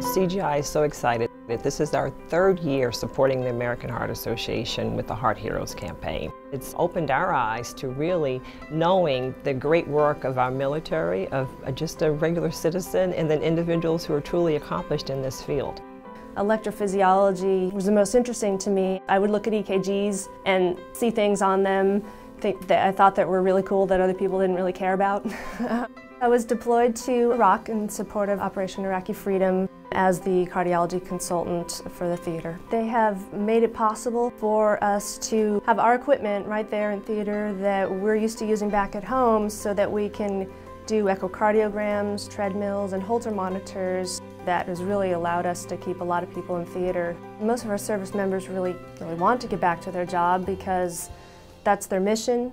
CGI is so excited that this is our third year supporting the American Heart Association with the Heart Heroes campaign. It's opened our eyes to really knowing the great work of our military, of just a regular citizen, and then individuals who are truly accomplished in this field. Electrophysiology was the most interesting to me. I would look at EKGs and see things on them that I thought that were really cool that other people didn't really care about. I was deployed to Iraq in support of Operation Iraqi Freedom as the cardiology consultant for the theater. They have made it possible for us to have our equipment right there in theater that we're used to using back at home so that we can do echocardiograms, treadmills, and Holter monitors. That has really allowed us to keep a lot of people in theater. Most of our service members really want to get back to their job because that's their mission.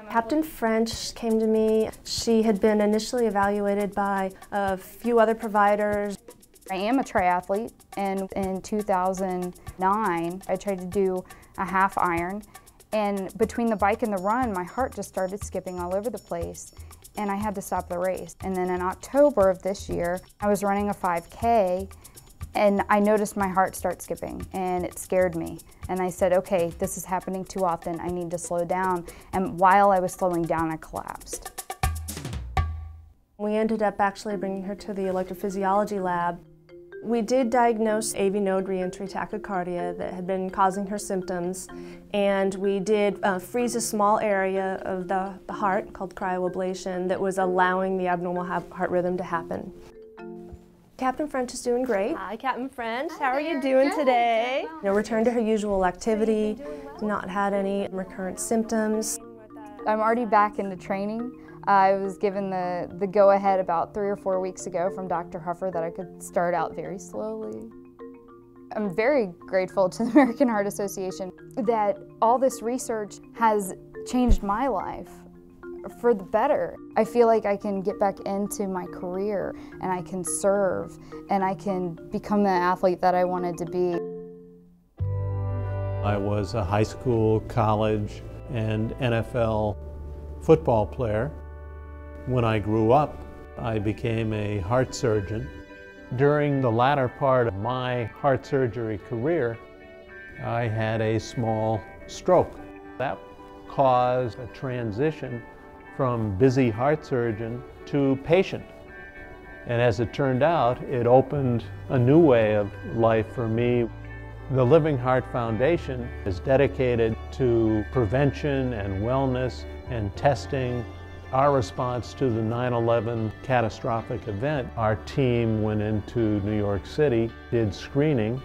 Captain French came to me. She had been initially evaluated by a few other providers. I am a triathlete, and in 2009 I tried to do a half iron, and between the bike and the run my heart just started skipping all over the place and I had to stop the race. And then in October of this year I was running a 5K and I noticed my heart start skipping and it scared me. And I said, okay, this is happening too often, I need to slow down. And while I was slowing down, I collapsed. We ended up actually bringing her to the electrophysiology lab. We did diagnose AV node reentry tachycardia that had been causing her symptoms, and we did freeze a small area of the heart called cryoablation that was allowing the abnormal heart rhythm to happen. Captain French is doing great. Hi, Captain French. How are you doing today? Returned to her usual activity, not had any recurrent symptoms. I'm already back into training. I was given the go-ahead about 3 or 4 weeks ago from Dr. Huffer that I could start out very slowly. I'm very grateful to the American Heart Association that all this research has changed my life for the better. I feel like I can get back into my career and I can serve and I can become the athlete that I wanted to be. I was a high school, college, and NFL football player. When I grew up, I became a heart surgeon. During the latter part of my heart surgery career, I had a small stroke. That caused a transition from busy heart surgeon to patient. And as it turned out, it opened a new way of life for me. The Living Heart Foundation is dedicated to prevention and wellness and testing. Our response to the 9/11 catastrophic event, our team went into New York City, did screening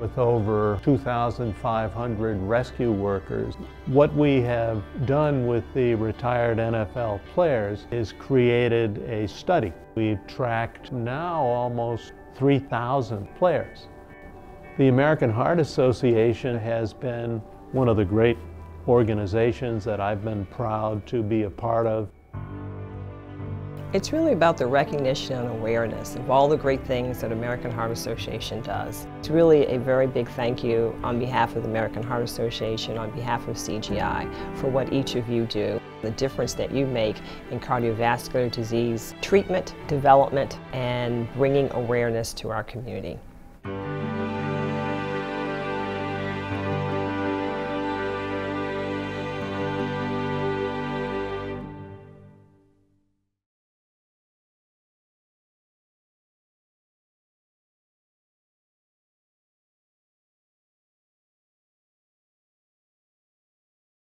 with over 2,500 rescue workers. What we have done with the retired NFL players is created a study. We've tracked now almost 3,000 players. The American Heart Association has been one of the great organizations that I've been proud to be a part of. It's really about the recognition and awareness of all the great things that American Heart Association does. It's really a very big thank you on behalf of the American Heart Association, on behalf of CGI, for what each of you do, the difference that you make in cardiovascular disease treatment, development, and bringing awareness to our community.